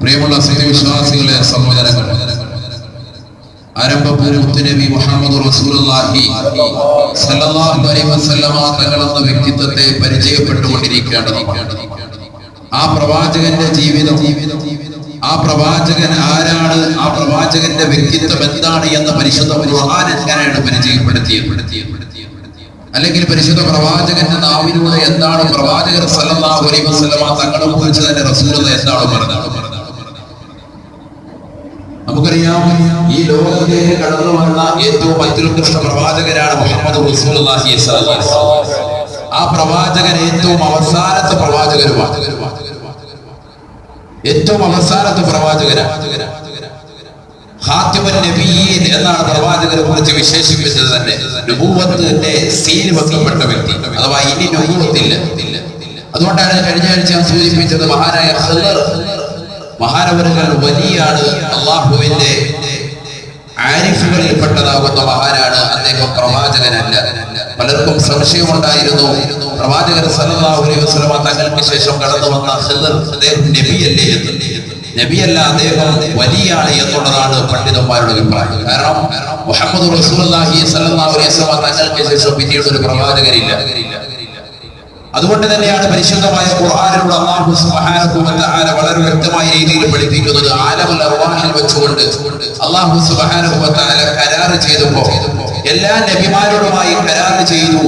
പ്രിയമുള്ള സത്യവിശ്വാസികളെ, സഹോദരങ്ങൾ, ആരംഭപൂർവ്വനബി മുഹമ്മദ് റസൂലുള്ളാഹി സ്വല്ലല്ലാഹു അലൈഹി വസല്ലമ തങ്ങളെന്ന വ്യക്തിത്വത്തെ പരിചയപ്പെട്ടുകൊണ്ടിരിക്കേണ്ടതാണ്. ആ പ്രവാചകന്റെ ജീവിതം, ആ പ്രവാചകൻ ആരാണ്, ആ പ്രവാചകന്റെ വ്യക്തിത്വം എന്താണ് എന്ന് പരിശുദ്ധ ഖുർആൻ എങ്ങനെയാണ് പരിചയപ്പെടുത്തിയത്, അല്ലെങ്കിൽ പരിശുദ്ധ പ്രവാചകന്റെ നാവിലൂടെ എന്താണ് പ്രവാചകർ സ്വല്ലല്ലാഹു അലൈഹി വസല്ലമ തങ്ങളെ കുറിച്ച് തന്നെ റസൂലുള്ളാഹി എന്താണ് പറഞ്ഞത്? നമുക്കറിയാം, ഈ ലോകത്തിലേക്ക് കടന്നു വന്ന ഏറ്റവും അത്യുത്കൃഷ്ട പ്രവാചകനാണ് മുഹമ്മദ് റസൂലുള്ളാഹി സ്വല്ലല്ലാഹു അലൈഹി വസല്ലം. ആ പ്രവാചകൻ ഏറ്റവും അവസാനത്തെ പ്രവാചകരുമാണ്, ഏറ്റവും അവസാനത്തെ പ്രവാചകനാണ്. ഖാതിമുൻ നബിയ്യീൻ എന്നാണ് പ്രവാചകരെ കുറിച്ച് വിശേഷിപ്പിച്ചത് തന്നെ. നബുവത്തിന്റെ സീൽ വെക്കപ്പെട്ട വ്യക്തി, അഥവാ ഇനി നബുവത്തില്ല. അതുകൊണ്ടാണ് കഴിഞ്ഞ ആഴ്ച ഞാൻ സൂചിപ്പിച്ചത്, മഹാനായ ഖിളർ മഹാനവരുകൾ വലിയാണ്, അള്ളാഹുവിന്റെ ആരിഫുകളിൽപ്പെട്ടതാകുന്ന മഹാനാണ്. അദ്ദേഹം പ്രവാചകനല്ല. പലർക്കും സംശയമുണ്ടായിരുന്നു, പ്രവാചകർ സല്ലല്ലാഹു അലൈഹി വസല്ലമ തങ്ങൾക്ക് ശേഷം കടന്നു വന്ന ഖിളർ അദ്ദേഹം നബിയല്ലേ എന്ന്. നബിയല്ല, അദ്ദേഹം വലിയാണ് എന്നുള്ളതാണ് പണ്ഡിതന്മാരുടെ അഭിപ്രായം. കാരണം മുഹമ്മദ് റസൂലുള്ളാഹി സ്വല്ലല്ലാഹു അലൈഹി വസല്ലമ തങ്ങൾക്ക് ശേഷം പിന്നീട് ഒരു പ്രവാചകരില്ല. അതുകൊണ്ട് തന്നെയാണ് പരിശുദ്ധമായ ഖുർആനിലൂടെ അല്ലാഹു സുബ്ഹാനഹു വ തആല വളരെ വ്യക്തമായ രീതിയിൽ പഠിപ്പിക്കുന്നത്. ആലമുൽ അർവാഹിൽ വെച്ചുകൊണ്ട് അല്ലാഹു സുബ്ഹാനഹു വ തആല കരാർ ചെയ്തപ്പോൾ എല്ലാ നബിമാരോടുമായി കരാർ ചെയ്തു,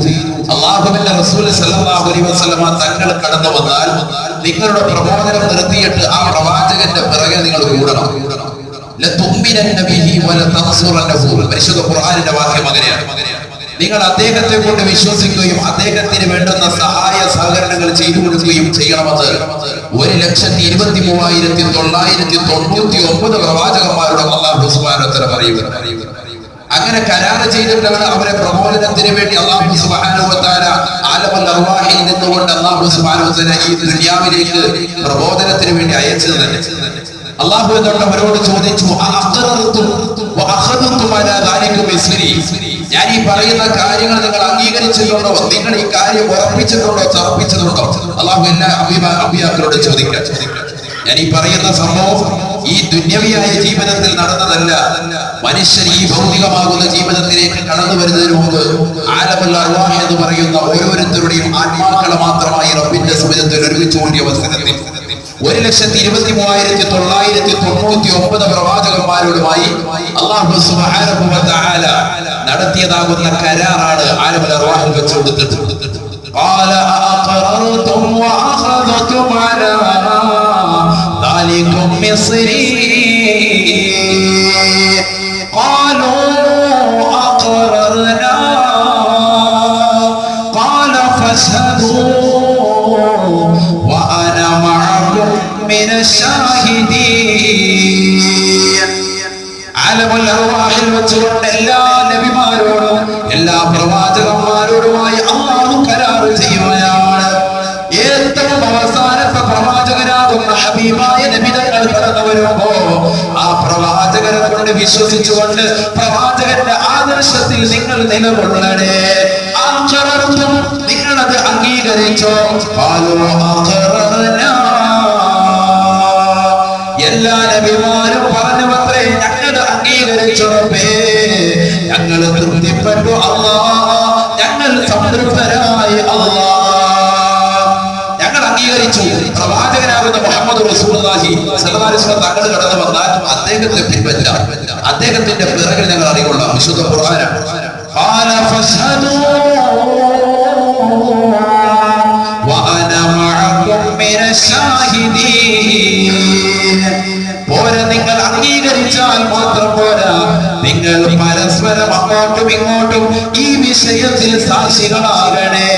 അല്ലാഹുവിന്റെ റസൂൽ സല്ലല്ലാഹു അലൈഹി വസല്ലമ തങ്ങൾ കടന്നു വന്നാൽ നിങ്ങളുടെ പ്രബോധനം നിർത്തിയിട്ട് ആ പ്രവാചകന്റെ പിറകെ നിങ്ങൾ കൂടണം. ലതുമിനന്ന ബിഹി വലതൻസുറന്നഹു. പരിശുദ്ധ ഖുർആനിന്റെ വാക്യം അങ്ങനെയാണ്. നിങ്ങൾ അദ്ദേഹത്തെ കൊണ്ട് വിശ്വസിക്കുകയും അദ്ദേഹത്തിന് വേണ്ടുന്ന സഹായ സഹകരണങ്ങൾ ചെയ്തു കൊടുക്കുകയും ചെയ്യണമെന്ന് 1,23,999 പ്രവാചകന്മാരുടെ അല്ലാഹു സുബ്ഹാനഹു വ തആല പറയുകയാണ്. അങ്ങനെ കരാർ ചെയ്തിട്ടാണ് അവരെ പ്രബോധനത്തിന് വേണ്ടി അല്ലാഹു സുബ്ഹാനഹു വ തആല ആലമുൽ അർവാഹിൽ നിന്നുകൊണ്ട് അല്ലാഹു സുബ്ഹാനഹു വ തആല ഈ ദുനിയാവിലേക്ക് പ്രബോധനത്തിന് വേണ്ടി അയച്ചത് തന്നെ. അല്ലാഹു അവരോട് ചോദിച്ചു, ഞാൻ ഈ പറയുന്ന കാര്യങ്ങൾ നിങ്ങൾ അംഗീകരിച്ചിട്ടുണ്ടോ, നിങ്ങൾ ഈ കാര്യം ഉറപ്പിച്ചിട്ടുണ്ടോ, തറപ്പിച്ചിട്ടുണ്ടോ? അല്ലാഹു എല്ലാ അമ്പിയാക്കളോട് ചോദിക്കാം. ഞാൻ ഈ പറയുന്ന സംഭവം ഈ ദുന്യവിയായ ജീവിതത്തിൽ നടന്നതല്ല. മനുഷ്യൻ ഈ ഭൗതികമാകുന്ന ജീവിതത്തിലേക്ക് കടന്നു വരുന്നതിന് മുമ്പ് ആലമുൽ അർവാഹ് എന്ന് പറയുന്ന ഓരോരുത്തരുടെയും ആത്മാക്കളെ മാത്രമായി റബ്ബിന്റെ സമുദ്രത്തിൽ ഒരുമിച്ച് കൂടിയ അവസരത്തിൽ 1,23,999 പ്രവാചകന്മാരോടുമായി അല്ലാഹു സുബ്ഹാനഹു വ തആല നടത്തിയതാകുന്ന കരാറാണ് ആലമുൽ അർവാഹിൽ വെച്ച് കൊടുത്തിട്ടുള്ളത്. ഖാല അഖറർതും വഅഖദതും അലാ ദാലികും മിസ്രി ഖാലൂ അഖറർനാ ഖാല ഫശ്ഹദൂ വഅന മഅകും മിനശ്ശാഹിദീൻ. ആലമുൽ അർവാഹിൽ വെച്ചുകൊണ്ട് എല്ലാ നബിമാരോടും എല്ലാ പ്രവാചകന്മാരോടുമായി അല്ലാഹു കരാർ ചെയ്യുകയാണ്. ഏറ്റവും അവസാനത്തെ പ്രവാചകനാകുന്ന ഹബീബായ നബി തങ്ങൾ കടന്നു വരുമ്പോ ആ പ്രവാചകനെ കൊണ്ട് വിശ്വസിച്ചുകൊണ്ട് പ്രവാചകന്റെ ആദർശത്തിൽ നിങ്ങൾ നിലകൊള്ളണേ. നിങ്ങളത് അംഗീകരിച്ചോ? എല്ലാ നബിമാരും പറഞ്ഞു അത്രേ, ഞങ്ങൾ അംഗീകരിച്ചു റബ്ബേ, ഞങ്ങൾ തൃപ്തിപ്പെട്ടു അല്ലാഹ്, ഞങ്ങൾ സംതൃപ്തരായി അല്ലാഹ്, ഞങ്ങൾ അംഗീകരിച്ചു. പ്രവാചകനാകുന്ന മുഹമ്മദ് റസൂലുള്ളാഹി സ്വല്ലല്ലാഹു അലൈഹി വസല്ലം തങ്ങൾ കടന്നു വന്നാൽ അദ്ദേഹത്തെ പിൻപറ്റാം, അദ്ദേഹത്തിന്റെ പിറകിൽ ഞങ്ങൾ അറികൊള്ളാം. വിശുദ്ധ ഖുർആനാണ്. ഖാല ഫശ്ഹദൂ വഅന മഅകും മിനശ്ശാഹിദീൻ. പോരാ, നിങ്ങൾ അംഗീകരിച്ചാൽ മാത്രം പോരാ, നിങ്ങൾ പരസ്പരം അങ്ങോട്ടും ഇങ്ങോട്ടും ഈ വിഷയത്തിൽ സാക്ഷികളാകണേ.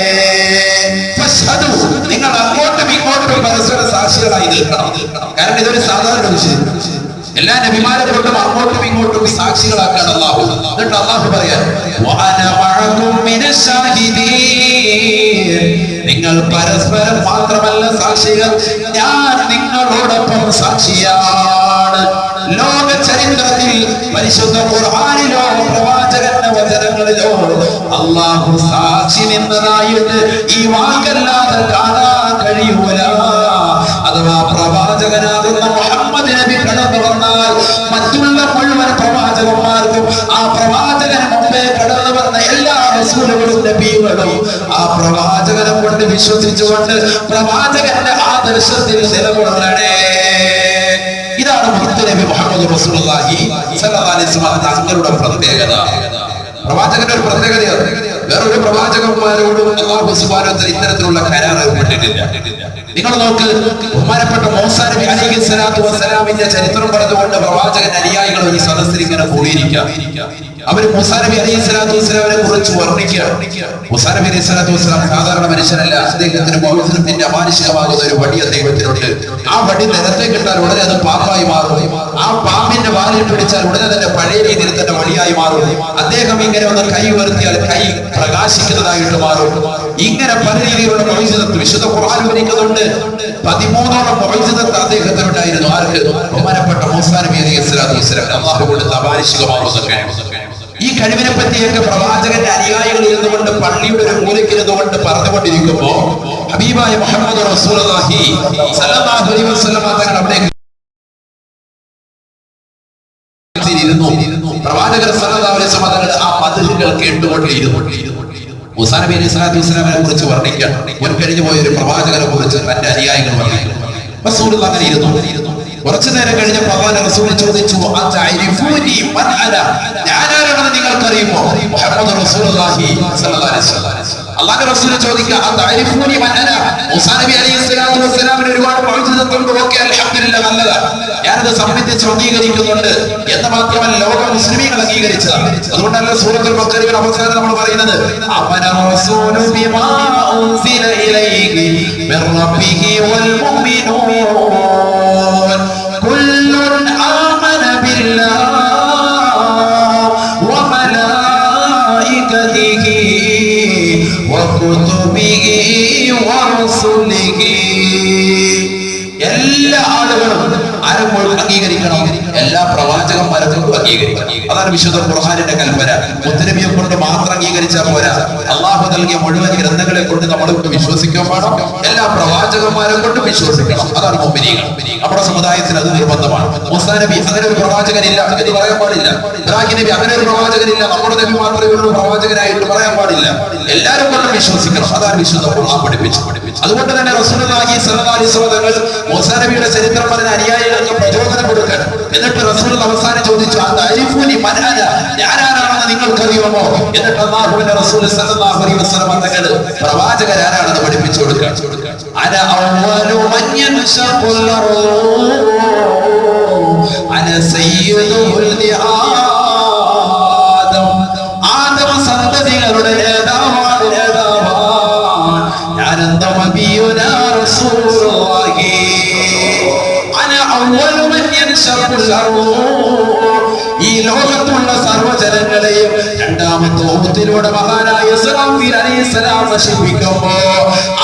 നിങ്ങൾ അങ്ങോട്ടും ഇങ്ങോട്ടും പരസ്പര സാക്ഷികളായി നിൽക്കണം. കാരണം ഇതൊരു സാധാരണ വിഷയം. എല്ലാ നബിമാരെ കൊണ്ടും അങ്ങോട്ടും ഇങ്ങോട്ടും സാക്ഷികളാക്കാൻ അല്ലാഹു. എന്നിട്ട് അല്ലാഹു പറയാൻ, നിങ്ങൾ പരസ്പരം മാത്രമല്ല സാക്ഷികൾ, ഞാൻ നിങ്ങളോടൊപ്പം സാക്ഷിയാണ്. ലോക ചരിത്രത്തിൽ പരിശുദ്ധ ഖുർആനിലോ പ്രവാചകന്റെ വചനങ്ങളിലോ അല്ലാഹു സാക്ഷി നിന്നതായിട്ട് ഈ വാക്കല്ലാതെ കാണാൻ കഴിയൂല. അഥവാ പ്രവാചകനാകുന്ന മുഹമ്മദ് റസൂലുകളും നബികളും ആ പ്രവാചകനെ കൊണ്ട് വിശ്വസിച്ചുകൊണ്ട് പ്രവാചകന്റെ ആദർശത്തിൽ നിലകൊള്ളണേ. ഇതാണ് മുഹമ്മദ് മുഹമ്മദ് റസൂലുള്ളാഹി സ്വല്ലല്ലാഹി അലൈഹി വസല്ലം തങ്ങളുടെ പ്രത്യേകത. പ്രവാചകന്റെ ഒരു പ്രത്യേകതയാണ്. വേറൊരു പ്രവാചകന്മാരോടും അല്ലാഹു സുബ്ഹാനഹു വ തആല ഇത്തരത്തിലുള്ള കരാർ ഏർപ്പെട്ടിട്ടില്ല. നിങ്ങൾ നോക്ക്, ബഹുമാനപ്പെട്ട മൂസാ നബി അലൈഹി സ്വലാത്തു വസ്സലാമിന്റെ ചരിത്രം പറഞ്ഞുകൊണ്ട് പ്രവാചകൻ അനുയായികൾ ഒരു സദസ്സിൽ ഇങ്ങനെ കൂടിയിരിക്കുക. അവർ മൂസാ നബി അലൈഹി സ്വലാത്തു വസ്സലാമിനെ കുറിച്ച് വർണ്ണിക്കുക. മൂസാ നബി അലൈഹി സ്വലാത്തു വസ്സലാം സാധാരണ മനുഷ്യനല്ല. അദ്ദേഹത്തിന് ബൗദ്ധത്തിന്റെ അമാനുഷികമാകുന്ന ഒരു വടി അദ്ദേഹത്തിനുണ്ട്. ആ വടി നിലത്തേക്ക് ഇട്ടാൽ ഉടനെ അത് പാമ്പായി മാറും. ആ പാമ്പിന്റെ വാലിൽ പിടിച്ചാൽ ഉടനെ തന്നെ പഴയ രീതിയിൽ തന്നെ വടിയായി മാറും. അദ്ദേഹം ഇങ്ങനെ ഒന്ന് കൈ ഉയർത്തിയാൽ കൈ പ്രകാശിക്കുന്നതായിട്ട് മാറും. ഇങ്ങനെ പല രീതിയിലുള്ള മൊഴിജിതത്ത് വിശുദ്ധ ഖുർആൻ വിവരിക്കുന്നുണ്ട്. 13ഓളം മൊഴിജിതത്ത് അദ്ദേഹത്തിനുണ്ടായിരുന്നു. ആർക്ക്? ബഹുമാനപ്പെട്ട മൂസാ നബി അലൈഹി സ്വലാത്തു വസ്സലാം. അല്ലാഹു കൊടുത്ത അമാനുഷികമാകുന്ന കഴിവ്. ഈ കഴിവിനെ പറ്റിയൊക്കെ പ്രവാചകന്റെ അനുയായികൾ ഇരുന്നുകൊണ്ട് പള്ളിയുടെ ഒരു മൂലയ്ക്കിരുന്നുകൊണ്ട് പറഞ്ഞുകൊണ്ടിരിക്കുമ്പോ ഹബീബായ മുഹമ്മദ് റസൂലുള്ളാഹി സ്വല്ലല്ലാഹു അലൈഹി വസല്ലം തങ്ങൾ അവിടെ പ്രവാചകർ സ്വല്ലല്ലാഹു അലൈഹി വസല്ലം തങ്ങൾ ആ മദ്ഹുകൾ കേട്ടുകൊണ്ടിരുന്നു. മൂസാ നബി അലൈഹി സ്വലാത്തു വസ്സലാമിനെ കുറിച്ച് വർണ്ണിക്കാൻ മുൻകഴിഞ്ഞു പോയ ഒരു പ്രവാചകനെ കുറിച്ച് തന്റെ അനുയായികൾ വർണ്ണിക്കുന്നു. റസൂലുള്ളാഹി അങ്ങനെ ഇരുന്നു. കുറച്ചു നേരം കഴിഞ്ഞപ്പോൾ അല്ലാഹുവിന്റെ റസൂൽ ചോദിച്ചു, അതഅരിഫൂനി മൻ അന, ഞാനാരാണെന്ന് നിങ്ങൾക്കറിയുമോ? മുഹമ്മദ് റസൂലുള്ളാഹി സ്വല്ലല്ലാഹു അലൈഹി വസല്ലം. അല്ലാഹുവിന്റെ റസൂൽ ചോദിക്കുക, അതഅരിഫൂനി മൻ അന. മൂസാ നബി അലൈഹി സ്വലാത്തു വസ്സലാമിന് ഒരുപാട് മൗജിദത്തുണ്ട്. ഓക്കേ, അൽഹംദുലില്ലാഹ്, നല്ലതാണ്. ഞാനത് സമ്മതിച്ച് അംഗീകരിക്കുന്നുണ്ട്. എന്ന് മാത്രമല്ല, ലോക മുസ്ലിമീങ്ങൾ അംഗീകരിച്ചതാണ്. അതുകൊണ്ടല്ല സൂറത്തുൽ ബഖറയുടെ അവസാനം നമ്മൾ പറയുന്നത്, അമന റസൂലു ബിമാ ഉൻസില ഇലൈഹി മിർ റബ്ബിഹി വൽ മുഅ്മിനൂൻ കുല്ലുൻ ആമന ബില്ലാഹി وملائكته وكتبه ورسله. എല്ലാ ആളുകളും ആരെപ്പോൾ അംഗീകരിക്കണം? എല്ലാ പ്രവാചകന്മാരെ കൊണ്ട് അംഗീകരിക്കണം. അതാണ് വിശുദ്ധ ഖുർആനിന്റെ കൽപ്പന. മുത്തനബിയെ കൊണ്ട് മാത്രം അംഗീകരിച്ചാൽ പോരാ. അള്ളാഹു നൽകിയ മുഴുവൻ ഗ്രന്ഥങ്ങളെ കൊണ്ട് നമ്മൾക്ക് വിശ്വസിക്കാൻ വേണം. എല്ലാ പ്രവാചകന്മാരെ കൊണ്ട് വിശ്വസിക്കണം. അതാണ് മുഅ്മിനീങ്ങൾ. നമ്മുടെ സമുദായത്തിൽ അത് നിർബന്ധമാണ്. മൂസാ നബി അങ്ങനെ ഒരു പ്രവാചകനില്ല എന്ന് പറയാൻ പാടില്ല. ഇബ്രാഹിം നബി അങ്ങനെ ഒരു പ്രവാചകനില്ല, നമ്മുടെ നബി മാത്രമേ ഒരു പ്രവാചകനായിട്ട് പറയാൻ പാടില്ല. എല്ലാവരും കൊണ്ട് വിശ്വസിക്കണം. അതാണ് വിശുദ്ധ ഖുർആൻ പഠിപ്പിച്ചു. അതുകൊണ്ട് തന്നെ റസൂലുള്ളാഹി സ്വല്ലല്ലാഹു അലൈഹി വസല്ലം മൂസാ നബിയുടെ ചരിത്രം പറഞ്ഞ അനുയായികൾക്ക് പ്രചോദനം കൊടുക്കണം. എന്നിട്ട് റസൂൽ അവസാനം ചോദിച്ചു, അതഅരിഫൂനി മൻ അന, ഞാനാരാണെന്ന് നിങ്ങൾക്കറിയുമോ? എന്നിട്ട് അല്ലാഹുവിന്റെ റസൂൽ സ്വല്ലല്ലാഹു അലൈഹി വസല്ലം തങ്ങൾ പ്രവാചകരാരാണെന്ന് പഠിപ്പിച്ചു കൊടുക്കാൻ. അന അവ്വലു മൻ യൻശഖുൽ അർളു അന സയ്യിദുൽ ആദം. ആദം സന്തതികളുടെ നേതാവാണ്. ഞാനെന്താ നബിയുനാ റസൂലുള്ളാഹി. അന അവ്വലു മൻ യൻശഖുൽ അർളു, ഈ ലോകത്തുള്ള സർവ്വജനങ്ങളെയും രണ്ടാമത്തെ ഊത്തിലൂടെ മഹാനായ ഇസ്രാഫീൽ അലൈഹിസ്സലാം നശിപ്പിക്കുമ്പോ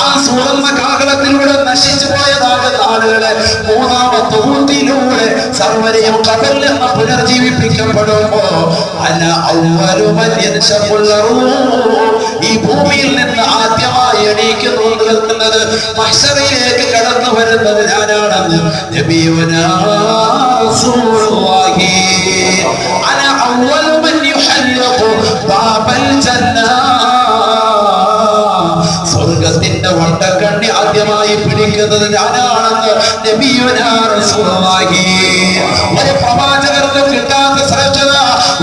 ആ സുവർണ്ണ കാഹളത്തിലൂടെ നശിച്ചു പോയതാകുന്ന ആളുകളെ മൂന്നാമത്തെ ഊത്തിലൂടെ സർവരെയും ഖബറിൽ നിന്ന് പുനർജീവിപ്പിക്കപ്പെടുമ്പോ അന അവ്വലു മൻ യൻശഖുൽ അർളു, ഈ ഭൂമിയിൽ നിന്ന് ആദ്യമായി എണീക്കുന്നു നിൽക്കുന്നത് മഹ്ശറിലേക്ക് കടന്നു വരുന്നത് ഞാനാണെന്ന് നബിയുനാ റസൂലുള്ളാഹി. അന അവ്വലു മൻ യുഹല്ലിഖു ബാബൽ ജന്ന, സ്വർഗ്ഗത്തിന്റെ വട്ടക്കണ്ണി ആദ്യമായി പിടിക്കുന്നത് ഞാനാണെന്ന് നബിയുനാ റസൂലുള്ളാഹി. ഒരു പ്രവാചകർക്കും കിട്ടാത്ത ശ്രേഷ്ഠത,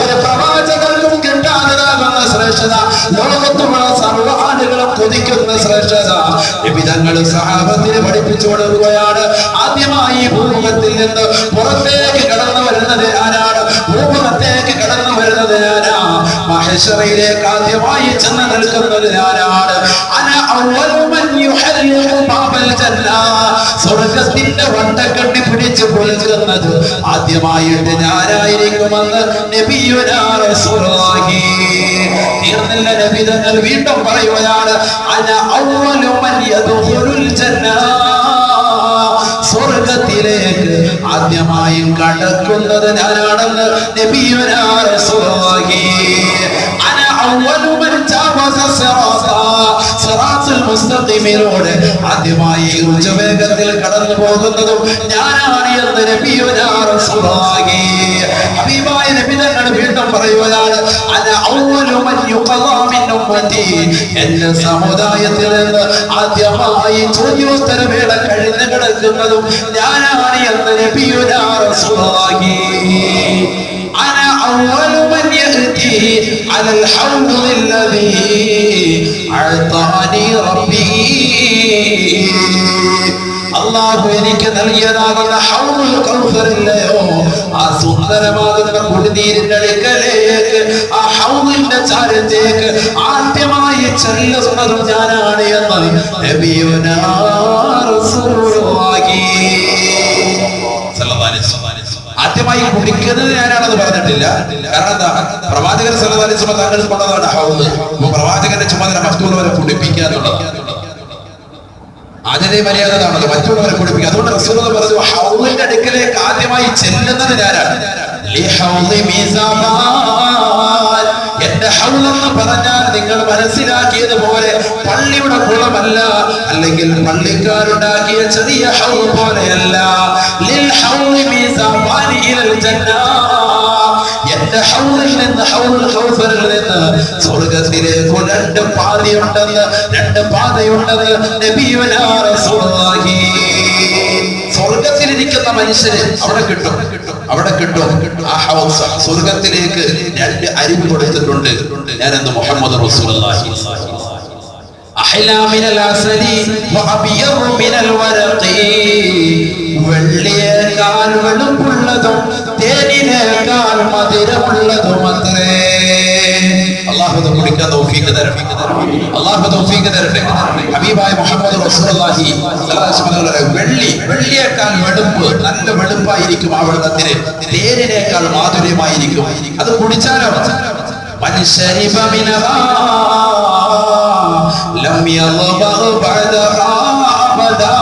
ഒരു പ്രവാചകർക്കും കിട്ടാത്തതാകുന്ന ശ്രേഷ്ഠത, ലോകത്തുള്ള സർവ്വ ആളുകളും കൊതിക്കുന്ന ശ്രേഷ്ഠത നബിതങ്ങൾ സഹാബത്തിനെ പഠിപ്പിച്ചു കൊടുക്കുകയാണ്. ആദ്യമായി ഭൂമുഖത്തിൽ നിന്ന് പുറത്തേക്ക് കടന്നു വരുന്നത് ആരാണ്? ഭൂമുഖത്തേക്ക് കടന്നു വരുന്നത് ആരാ? മഹ്ശറിലേക്ക് ആദ്യമായി ചെന്ന് നിൽക്കുന്നത് ആരാണ്? അന അവ്വലു മൻ യുഹല്ലിഖു ബാബൽ ജന്ന, സ്വർഗ്ഗത്തിന്റെ വട്ടക്കണ്ണി പിടിച്ച് പൊളിക്കുന്നത് ആദ്യമായിട്ട് ഞാനായിരിക്കുമെന്ന് നബിയുനാ റസൂലുള്ളാഹി. തീർന്നില്ല, നബി തങ്ങൾ വീണ്ടും പറയുകയാണ്, അന അവ്വലു മൻ യദ്ഖുലുൽ ജന്ന, സ്വർഗ്ഗത്തിലേക്ക് ആദ്യമായും കടക്കുന്നത് ഞാനാണെന്ന് നബിയുനാ റസൂലുള്ളാഹി. അന അവ്വലു മൻ ജാവസ സിറാത്ത, സിറാത്തുൽ മുസ്തഖീമിലൂടെ ആദ്യമായി ഉച്ചവേഗത്തിൽ കടന്നു പോകുന്നതും ഞാനാണ് എന്ന് നബിയുനാ റസൂലുള്ളാഹി. ഹബീബായ നബി തങ്ങൾ വീണ്ടും പറയുകയാണ്, അന അവ്വലു മൻ യുഖളാ മിൻ ഉമ്മത്തി, എന്റെ സമുദായത്തിൽ നിന്ന് ആദ്യമായി ചോദ്യോത്തരവേള കഴിഞ്ഞു കിടക്കുന്നതും ഞാനാണ് എന്ന് നബിയുനാ റസൂലുള്ളാഹി. അന അവ്വലു മൻ യഅതി അലൽ ഹൗദില്ലദീ അഅതാനി റബ്ബി. അല്ലാഹു എനിക്ക് നൽകിയതാകുന്ന ഹൗദുൽ കൗസറില്ലയോ, ആ സുന്ദരമാകുന്ന കുടിനീരിന്റെ അടുക്കലേക്ക്, ആ ഹൗദിന്റെ ചാരത്തേക്ക് ആദ്യമായി ചെല്ലുന്നതും ഞാനാണ് എന്ന് നബിയുനാ റസൂലുള്ളാഹി സല്ലല്ലാഹു അലൈഹി വസല്ലം. ആദ്യമായി കുടിക്കുന്നത് ഞാനാണെന്ന് പറഞ്ഞിട്ടില്ല. കാരണം എന്താ? പ്രവാചകൻ സല്ലല്ലാഹു അലൈഹി വസല്ലം തങ്ങൾ കൊണ്ടതാണ് ഹൗദ്. പ്രവാചകന്റെ ചുമതല മറ്റുള്ളവരെ കുടിപ്പിക്കുക എന്നുള്ളത് ആദ്യത്തെ മര്യാദയാണല്ലോ, മറ്റുള്ളവരെ കുടിപ്പിക്കുക. അതുകൊണ്ട് റസൂലുള്ളാഹി പറഞ്ഞു, ഹൗദിന്റെ അടുക്കലേക്ക് ആദ്യമായി ചെല്ലുന്നത് ഞാനാണ്. എന്റെ ഹൗദ് എന്ന് പറഞ്ഞാൽ നിങ്ങൾ മനസ്സിലാക്കിയതുപോലെ പള്ളിയുടെ കുളമല്ല, അല്ലെങ്കിൽ പള്ളിക്കാരുണ്ടാക്കിയ ചെറിയ ഹൗദ് പോലെയല്ല. എന്റെ ഹൗദിൽ നിന്ന്, ഹൗദുൽ കൗസറിൽ നിന്ന് സ്വർഗ്ഗത്തിലേക്ക് രണ്ട് പാതയുണ്ടെന്ന് നബിയുനാ റസൂലുള്ളാഹി. സ്വർഗ്ഗത്തിലിരിക്കുന്ന മനുഷ്യന് അവിടെ കിട്ടും. ആ ഹൗസ് സ്വർഗ്ഗത്തിലേക്ക് രണ്ട് അരിവ് കൊടുത്തിട്ടുണ്ട്. ഞാനെന്ന് മുഹമ്മദ് റസൂലുള്ളാഹി. അഹ്ലാ മിനൽ അസ്ലി വഅബിയർ മിനൽ വറഖി. വെള്ളിയേക്കാൾ വെളുപ്പുള്ളതും തേനിനേക്കാൾ മധുരമുള്ളതും അത്രേ. അല്ലാഹു കുടിക്കാൻ തൗഫീഖ് തരട്ടെ. ഹബീബായ മുഹമ്മദ് റസൂലുള്ളാഹി സ്വല്ലല്ലാഹു അലൈഹി വസല്ലം വെള്ളിയേക്കാൾ വെളുപ്പ്, നല്ല വെളുപ്പായിരിക്കും ആ വെള്ളത്തിന്, തേനിനേക്കാൾ മാധുര്യമായിരിക്കും. അത് കുടിച്ചാലോ മനുഷ്യരിബ മിനഹാ ലം യളബഹ ബഅദഹാ അബദാ.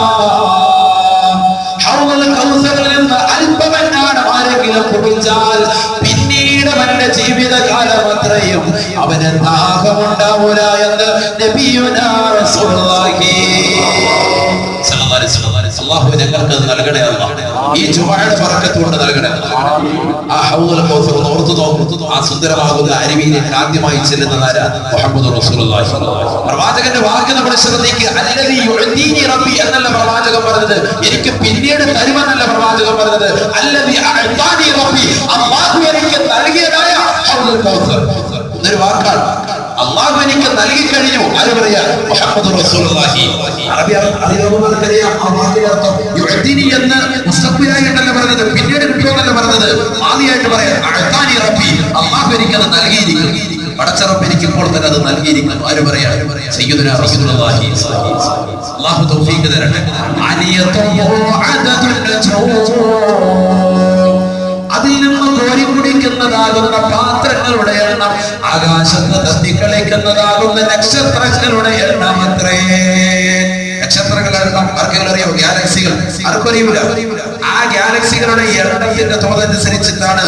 ഹൗദുൽ കൗസറിൽ നിന്ന് അല്പമെന്നാണ് ആരെങ്കിലും കുടിച്ചാൽ പിന്നീട് അവന്റെ ജീവിതകാലം അത്രയും അവന് ദാഹമുണ്ടാവൂല എന്ന് നബിയുനാ റസൂലുള്ളാഹി സല്ലല്ലാഹു അലൈഹി വസല്ലം. അല്ലാഹു ഞങ്ങൾക്ക് നൽകണേ അല്ലാഹ്. ഈ ജുമുഅയുടെ ബറക്കത്ത് കൊണ്ട് നൽകണേ അല്ലാഹ്. ആ ഹൗദുൽ കൗസർ ഓർത്തു നോക്കൂ. ആ സുന്ദരമാകുന്ന അരുവിയിലേക്ക് ആദ്യമായി ചെല്ലുന്നതാരാ? മുഹമ്മദ് റസൂലുള്ളാഹി. പ്രവാചകന്റെ വാക്ക് നമ്മൾ ശ്രദ്ധിക്കുക. അല്ലദീ യുഅതീനി റബ്ബി എന്നല്ല പ്രവാചകൻ പറഞ്ഞത്, എനിക്ക് പിന്നീട് തരുമെന്നല്ല പ്രവാചകൻ പറഞ്ഞത്. അല്ലദീ അഅതാനി റബ്ബി, അല്ലാഹു എനിക്ക് നൽകിയതായ ഹൗദുൽ കൗസർ. ഇതൊരു വാക്കാണ്. അല്ലാഹു എനിക്ക് നൽകി കഴിഞ്ഞു. ആര് പറയാ? മുഹമ്മദ് റസൂലുള്ളാഹി. അറബി അറിയാവുന്നവർക്കറിയാം ആ വാക്കിന്റെ അർത്ഥം. യുഅതീനി എന്ന് മുസ്തഖ്ബിലായിട്ടല്ല പറഞ്ഞത്, പിന്നീട് കിട്ടുമെന്നല്ല പറഞ്ഞത്, മാദിയായിട്ട് പറയാം. അഅതാനി റബ്ബി, അല്ലാഹു എനിക്കത് നൽകിയിരിക്കുന്നു. പടച്ചറപ്പ് എനിക്ക് ഇപ്പോൾ തന്നെ അത് നൽകിയിരിക്കുന്നു. ആര് പറയാ? സയ്യിദുനാ റസൂലുള്ളാഹി. അല്ലാഹു തൗഫീഖ് തരട്ടെ. അതിൽ നിന്ന് കോരി കുടിക്കുന്നതാകുന്ന പാത്രങ്ങളുടെ എണ്ണം, ആകാശത്ത് തത്തിക്കളിക്കുന്നതാകുന്ന നക്ഷത്രങ്ങളുടെ എണ്ണം അത്രേ. നക്ഷത്രങ്ങളുടെ എണ്ണം ആർക്കെങ്കിലും അറിയോ? ഗാലക്സികൾ ആർക്കറിയൂല. ആ ഗാലക്സികളുടെ എണ്ണത്തിന്റെ തോതനുസരിച്ചിട്ടാണ്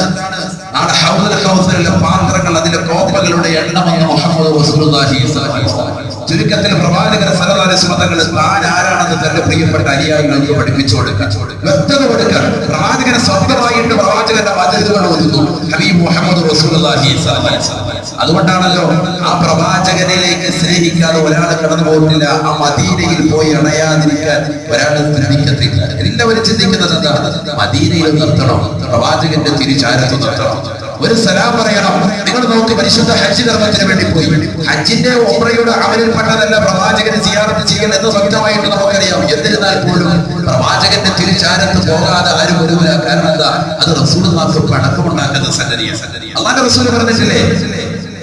നാളെ ഹൗദുൽ കൗസറിലെ പാത്രങ്ങൾ, അതിലെ കോപ്പകളുടെ എണ്ണമെന്ന് മുഹമ്മദ് റസൂലുള്ളാഹി സ്വല്ലല്ലാഹു അലൈഹി വസല്ലം. ചുരുക്കത്തിൽ പ്രവാചകൻ സല്ലല്ലാഹു അലൈഹി വസല്ലം തങ്ങൾ താൻ ആരാണെന്ന് തന്റെ പ്രിയപ്പെട്ട അനുയായികൾക്ക് പഠിപ്പിച്ചു കൊടുക്കാൻ, വ്യക്തത കൊടുക്കാൻ പ്രവാചകനെ സ്വന്തമായിട്ട് പ്രവാചകന്റെ വചനങ്ങൾ ഓതുന്നു ഹബീബ് മുഹമ്മദ് റസൂലുള്ളാഹി സ്വല്ലല്ലാഹു അലൈഹി വസല്ലം. അതുകൊണ്ടാണല്ലോ ആ പ്രവാചകനിലേക്ക് സ്നേഹിക്കാതെ ഒരാൾ കടന്നു പോയിട്ടില്ല. ആ മദീനയിൽ പോയി അണയാതിരിക്കാൻ ഒരാൾ ശ്രമിക്കത്തില്ല. എല്ലാവരും ചിന്തിക്കുന്നത് എന്താ? മദീനയിൽ നിർത്തണം, പ്രവാചകന്റെ തിരിച്ചാരത്ത് നിർത്തണം, ഒരു സലാം പറയണം. നിങ്ങൾ നോക്ക്, പരിശുദ്ധ ഹജ്ജ് കർമ്മത്തിന് വേണ്ടി പോയി. ഹജ്ജിന്റെ ഉംറയുടെ അമലിൽപ്പെട്ടതല്ല പ്രവാചകനെ സിയാറത്ത് ചെയ്യൽ എന്ന് വ്യക്തമായിട്ട് നമുക്കറിയാം. എന്നിരുന്നാൽ പോലും പ്രവാചകന്റെ തിരിച്ചാരത്ത് പോകാതെ ആരും വരൂല. കാരണം എന്താ? അത് റസൂലുള്ളാഹിക്ക് പടക്കമുണ്ടാക്കുന്ന സംഗതിയാണ്. അല്ലാഹുവിന്റെ റസൂൽ പറഞ്ഞിട്ടില്ലേ,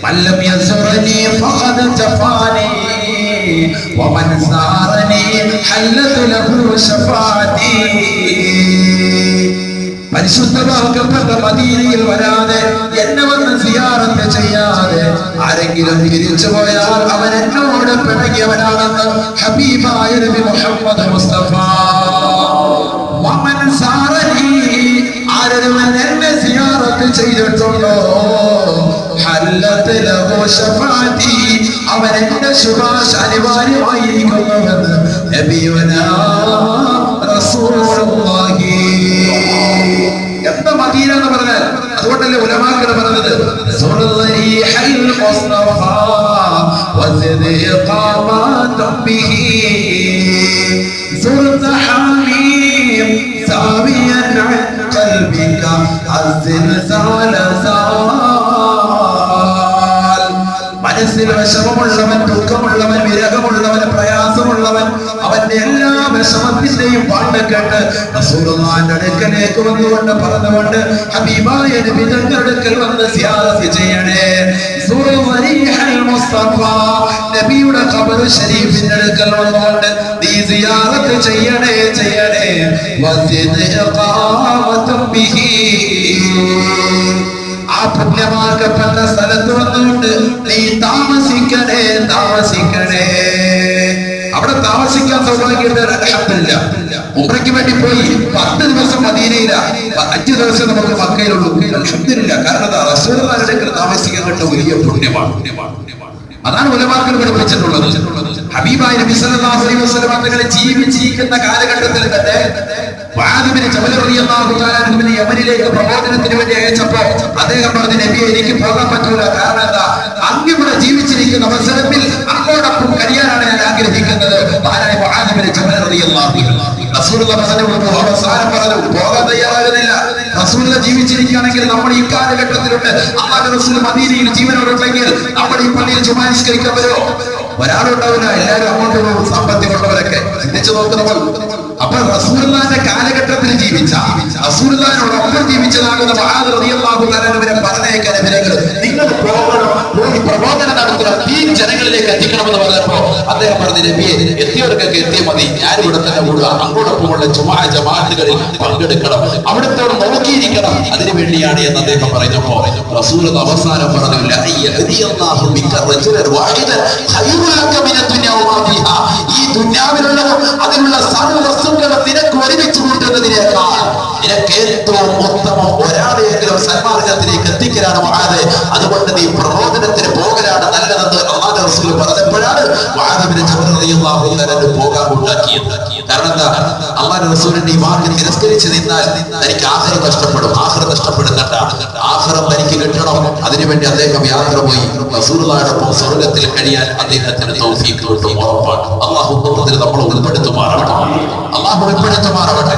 മല്ലം യസ്റനി ഫഖദ് ജഫാനി വമൻ സാറനി ഹല്ലതു ലഹു ശഫാഅതി. പരിശുദ്ധമാക്കപ്പെട്ട മദീനയിൽ വരാതെ, എന്നെ വന്ന് സിയാറത്ത് ചെയ്യാതെ ആരെങ്കിലും തിരിച്ചു പോയാൽ അവൻ എന്നോട് പിണങ്ങിയവനാണെന്ന് ഹബീബായ നബി മുഹമ്മദ് മുസ്തഫ. വമൻ സാറനി, ആരൊരുവൻ എന്നെ സിയാറത്ത് ചെയ്തിട്ടുണ്ടോ, ഹല്ലത്ത് ലഹു ശഫാഅതി, അവൻ എന്റെ ശുപാർശ അനിവാര്യമായിരിക്കുന്നുവെന്ന് നബിയുനാ റസൂലുള്ളാഹി. എന്താ മദീന എന്ന് പറഞ്ഞാൽ? അതുകൊണ്ടല്ലേ ഉലമാക്കൾ പറഞ്ഞത് മനസ്സിൽ വിഷമമുള്ളവൻ, ദുഃഖമുള്ളവൻ, വിരഹമുള്ളവൻ, പ്രയാസമുള്ളവൻ, അവന്റെ എല്ലാ വിഷമത്തിന്റെയും പാട്ട് കേട്ട് റസൂലുള്ളാഹിന്റെ അടുക്കലേക്ക് വന്നുകൊണ്ട് പറഞ്ഞുകൊണ്ട് ഹബീബായ നബി തങ്ങളുടെ അടുക്കൽ വന്ന് സിയാറത്ത് ചെയ്യണേ. മുസ്തഫ നബിയുടെ ഖബർ ശരീഫിന്റെ അടുക്കൽ വന്നുകൊണ്ട് നീ സിയാറത്ത് ചെയ്യണേ ചെയ്യണേ. ആ പുണ്യമാക്കപ്പെട്ട സ്ഥലത്ത് വന്നുകൊണ്ട് നീ താമസിക്കണേ താമസിക്കണേ. അവിടെ താമസിക്കാൻ സൗഭാഗ്യമില്ല. ഉംറയ്ക്ക് വേണ്ടി പോയി 10 ദിവസം മദീനയില, 5 ദിവസം നമുക്ക് മക്കയിലുള്ളൂ. അൽഹംദുലില്ലാ. കാരണം റസൂലുള്ളാഹിയുടെ അടുക്കൽ താമസിക്കാൻ കിട്ടുന്ന വലിയ പുണ്യമാണ്. അതാണ് ഉലമാക്കൾ പഠിപ്പിച്ചിട്ടുള്ളത്. ഹബീബായ നബി സല്ലല്ലാഹു അലൈഹി വസല്ലം തങ്ങളെ ജീവിച്ചിരിക്കുന്ന കാലഘട്ടത്തിൽ തന്നെ മുആദ് ബിൻ ജബൽ റളിയല്ലാഹു തആല അൻഹുവിനെ യമനിലേക്ക് പ്രബോധനത്തിന് വേണ്ടി അയച്ചപ്പോൾ അദ്ദേഹം പറഞ്ഞു, നബിയെ എനിക്ക് പോകാൻ പറ്റൂല. കാരണം എന്താ, അങ്ങ് ജീവിച്ചിരിക്കുന്ന അവസരത്തിൽ അങ്ങോടൊപ്പം കഴിയാനാണ് ഞാൻ ആഗ്രഹിക്കുന്നത്. മഹാനായ മുആദ് ബിൻ ജബൽ റളിയല്ലാഹു റസൂലുള്ളാഹി അവസാനം പറഞ്ഞു, പോകാൻ തയ്യാറാകുന്നില്ല. റസൂലുള്ളാഹി ജീവിച്ചിരിക്കുകയാണെങ്കിൽ നമ്മൾ ഈ കാലഘട്ടത്തിലുണ്ട്, അല്ലാഹുവിന്റെ റസൂൽ മദീനയിൽ ജീവനോടുണ്ടെങ്കിൽ നമ്മൾ ഈ പള്ളിയിൽ ജുമാ നിസ്കരിക്കാൻ വരുമോ? ഒരാളുണ്ടാവില്ല, എല്ലാവരും അങ്ങോട്ട് പോകും. സാമ്പത്തികമുള്ളവരൊക്കെ ചിന്തിച്ചു നോക്കുന്നവർ. അപ്പോൾ റസൂലുള്ളാഹിന്റെ കാലഘട്ടത്തിൽ ജീവിച്ച, റസൂലുള്ളാഹിനോടൊപ്പം ജീവിച്ചതാകുന്ന മുആദ് റളിയല്ലാഹു തആല അൻഹുവിനെ പറഞ്ഞേക്കാൻ ഇവരെങ്കിൽ നിങ്ങൾ പോകണം, പോയി പ്രബോധനം നടത്തണം, ഈ ജനങ്ങളിലേക്ക് എത്തിക്കണമെന്ന് പറഞ്ഞപ്പോൾ അദ്ദേഹം പറഞ്ഞു, നബിയെ എത്തിയവർക്കൊക്കെ എത്തിയ മതി, ഞാൻ ഇവിടെ തന്നെ കൂടുക, അങ്ങോടൊപ്പമുള്ള ജമാഅത്തുകളിൽ പങ്കെടുക്കണം, അവിടുത്തോട് നോക്കിയിരിക്കണം, അതിനു വേണ്ടിയാണ് എന്ന് അദ്ദേഹം പറഞ്ഞപ്പോ റസൂൽ അവസാനം പറഞ്ഞു, ഈ ദുനിയാവിലുള്ളതും അതിലുള്ള സർവ്വ വസ്തുക്കളും നിനക്ക് ഒരുമിച്ച് കൂട്ടുന്നതിനേക്കാൾ നിനക്ക് ഏറ്റവും ഉത്തമം ഒരാളെയെങ്കിലും സന്മാർഗത്തിലേക്ക് എത്തിക്കലാണ് മുആദ്. അതുകൊണ്ട് നീ പ്രബോധനത്തിന് പോകലാണ് നല്ലതെന്ന് അല്ലാഹുവിന്റെ റസൂൽ പറഞ്ഞപ്പോഴാണ് മുആദ് ബിൻ ജബൽ റളിയല്ലാഹു തആല പോകാൻ ഉണ്ടാക്കിയത്. കാരണം എന്താ, അല്ലാഹുവിന്റെ റസൂലിന്റെ ഈ വാക്ക് തിരസ്കരിച്ച് നിന്നാൽ തനിക്ക് ആഖിറ നഷ്ടപ്പെടും. ആഖിറ നഷ്ടപ്പെടുന്നുണ്ട്, ആഖിറം തനിക്ക് കിട്ടണം. അതിനുവേണ്ടി അദ്ദേഹം യാത്ര പോയി. റസൂലുള്ളാഹിയോടൊപ്പം സ്വർഗ്ഗത്തിൽ കഴിയാൻ അദ്ദേഹത്തിന് തൗഫീഖ് കിട്ടും, ഉറപ്പാണ്. അല്ലാഹു നമ്മൾ ഉൾപ്പെടുത്തുമാറാവട്ടെ, അല്ലാഹു ഉൾപ്പെടുത്തുമാറാവട്ടെ.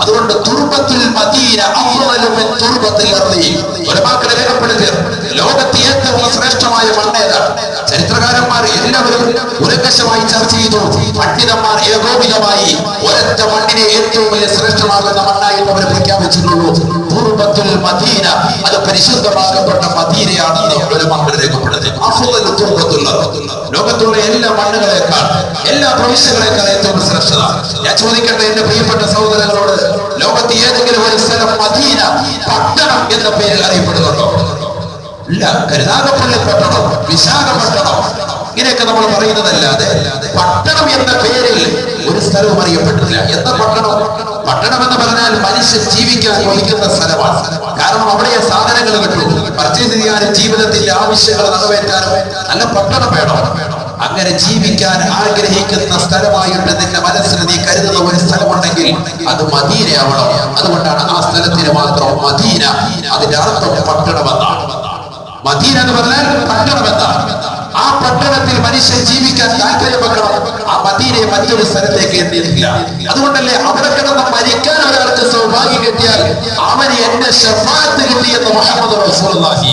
അതുകൊണ്ട് തുർബത്തുൽ മദീന അഫ്ളലു മിൻ തുർബത്തിൽ അർളി. ഉലമാക്കളെ രേഖപ്പെടുത്തിയ ലോകത്തെ ഏറ്റവും ശ്രേഷ്ഠമായ മണ്ണേതാണ്. ചരിത്രകാരന്മാർ എല്ലാവരും ഉരകശമായി ചർച്ച ചെയ്തു. പണ്ഡിതന്മാർ ഏകോപിതമായി ഒരൊറ്റ മണ്ണിനെ ഏറ്റവും വലിയ ശ്രേഷ്ഠമാകുന്ന മണ്ണായി അവർ പ്രഖ്യാപിച്ചിട്ടുള്ളൂ. തുർബത്തുൽ മദീന, അത് പരിശുദ്ധമാക്കപ്പെട്ട മദീനയാണെന്ന് ഉലമാക്കൾ രേഖപ്പെടുത്തി. അഫ്ളലു തുർബത്തുൽ അർളി, ലോകത്തുള്ള എല്ലാ മണ്ണുകളെക്കാൾ, എല്ലാ പ്രവിശ്യകളെക്കാൾ ഏറ്റവും ശ്രേഷ്ഠത. ഞാൻ ചോദിക്കട്ടെ എന്റെ പ്രിയപ്പെട്ട സഹോദരങ്ങളോട്, ലോകത്ത് ഏതെങ്കിലും ഒരു സ്ഥലം മദീന പട്ടണം എന്ന പേരിൽ അറിയപ്പെടുന്നുണ്ടോ? ഇല്ല. കരുനാഗപ്പള്ളി പട്ടണം, വിശാഖപട്ടണം, ഇങ്ങനെയൊക്കെ നമ്മൾ പറയുന്നതല്ലാതെ പട്ടണം എന്ന പേരിൽ ഒരു സ്ഥലവും അറിയപ്പെട്ടില്ല. എന്താ പട്ടണം? പട്ടണം എന്ന് പറഞ്ഞാൽ മനുഷ്യൻ ജീവിക്കാൻ കൊതിക്കുന്ന സ്ഥലമാണ്. കാരണം അവിടെ സാധനങ്ങൾ കിട്ടും, പർച്ചേസ് ചെയ്യാനും ജീവിതത്തിന്റെ ആവശ്യങ്ങൾ നിറവേറ്റാനും നല്ല പട്ടണം വേണം. അങ്ങനെ ജീവിക്കാൻ ആഗ്രഹിക്കുന്ന സ്ഥലമായിട്ട് നിന്റെ മനസ്സിൽ നീ കരുതുന്ന ഒരു സ്ഥലമുണ്ടെങ്കിൽ അത് മദീനയാവണം. അതുകൊണ്ടാണ് ആ സ്ഥലത്തിന് മാത്രം മദീന, അതിന്റെ അർത്ഥം പട്ടണമെന്നാണ്. മദീന എന്ന് പറഞ്ഞാൽ പട്ടണമെന്നാണ്. ആ പട്ടണത്തിൽ മനുഷ്യൻ ജീവിക്കാൻ താല്പര്യം വെക്കണം. ആ മദീനയെ മറ്റൊരു സ്ഥലത്തേക്ക് എത്തിയിട്ടില്ല. അതുകൊണ്ടല്ലേ അവിടെ കിടന്ന് മരിക്കാൻ ഒരാൾക്ക് സൗഭാഗ്യം കിട്ടിയാൽ അവന് എന്റെ ശഫാഅത്ത് കിട്ടിയെന്ന് മുഹമ്മദ് റസൂലുള്ളാഹി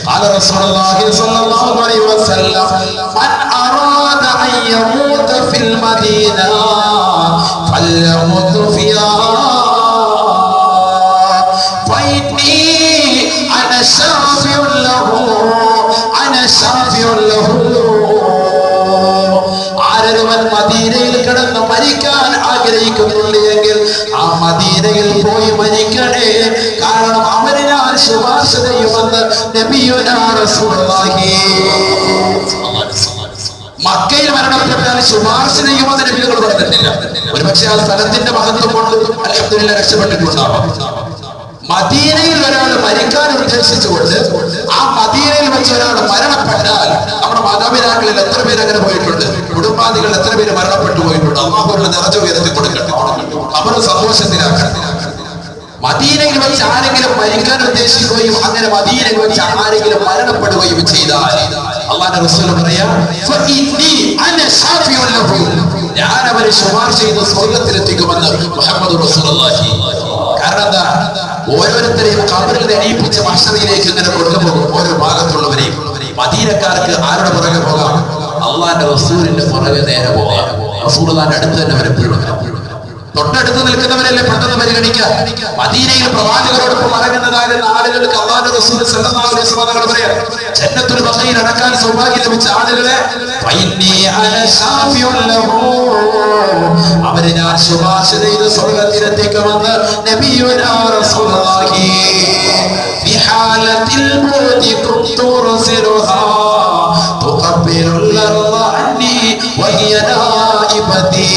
قال رسول الله صلى الله عليه وسلم من أراد أن يموت في المدينة فليمت فيها فإني أنا شافع له أنا شافع له. ആരൊരുവൻ മദീനയിൽ കിടന്ന് മരിക്കാൻ ആഗ്രഹിക്കുന്നുണ്ട് എങ്കിൽ ആ മദീനയിൽ പോയി മരിക്കണേ. കാരണം അവന് ഞാൻ ശുപാർശ ചെയ്യുമെന്ന് നബിയുനാ റസൂലുള്ളാഹി. മക്കയിൽ മരണപ്പെട്ടാൽ ശുപാർശ ചെയ്യുമെന്ന് നബികൾ പറഞ്ഞിട്ടില്ല. ഒരുപക്ഷെ ആ സ്ഥലത്തിന്റെ മഹത്വം കൊണ്ട് അൽഹംദുലില്ലാഹ് രക്ഷപ്പെട്ടിട്ടുണ്ടാവാം. മദീനയിൽ ഒരാൾ മരിക്കാൻ ഉദ്ദേശിച്ചുകൊണ്ട് ആ മദീനയിൽ വെച്ച് ഒരാൾ മരണപ്പെട്ടാൽ, നമ്മുടെ മാതാപിതാക്കളിൽ എത്ര പേര് അങ്ങനെ പോയിട്ടുണ്ട്, കുടുംബാദികൾ എത്ര പേര് മരണപ്പെട്ടു പോയിട്ടുണ്ട്. അല്ലാഹുവിന്റെ നിറഞ്ഞ ഉയർത്തി കൊടുക്കട്ടെ, അവർ സന്തോഷത്തിലാക്കട്ടെ. മദീനയിൽ വെച്ച് ആരെങ്കിലും മരിക്കാൻ ഉദ്ദേശിക്കുകയും അങ്ങനെ മദീനയിൽ വെച്ച് ആരെങ്കിലും മരണപ്പെടുകയും ചെയ്താൽ അല്ലാഹുവിന്റെ റസൂൽ പറയാ ഫഇന്നി അന ശാഫിഉൻ ലഹു, ഞാൻ അവരെ ശുപാർശ ചെയ്ത് സ്വർഗ്ഗത്തിലെത്തിക്കുമെന്ന് മുഹമ്മദ് റസൂലുള്ളാഹി. കാരണം എന്താ? ഓരോരുത്തരെയും ഖബറിൽ എണീപ്പിച്ച് മഹ്ശറിലേക്ക് ഇങ്ങനെ കൊണ്ടുപോകും. ഓരോ ഭാഗത്തുള്ളവരെയും മദീനക്കാർക്ക് ആരുടെ പുറകെ പോകാം? അള്ളാന്റെ റസൂലിന്റെ പുറകെ നേരെ പോകാം. റസൂലുള്ളാഹിന്റെ അടുത്ത് തന്നെ വരപ്പെടും. തൊട്ടടുത്ത് നിൽക്കുന്നവരല്ലേ പെട്ടെന്ന് പരിഗണിക്കുക. മദീനയിൽ പ്രവാചകരോടൊപ്പം മടങ്ങുന്നതായിരുന്ന ആളുകൾക്ക് അല്ലാഹുവിന്റെ റസൂൽ സല്ലല്ലാഹു അലൈഹി വസല്ലം തങ്ങൾ പറയാ, ജന്നത്തുൽ ബഖീൽ അടക്കാൻ സൗഭാഗ്യം ലഭിച്ച ആളുകളെ അവരെ ഞാൻ ശുപാർശ ചെയ്ത് സ്വർഗ്ഗത്തിലെത്തിക്കുമെന്ന് നബിയുനാ റസൂലുള്ളാഹി. ഫിഹാലത്തിൽ ബുദി കുന്തു റസൂലുഹാ തുഖബ്ബിറുൽ അർള അന്നി വഹിയ നായിബതി.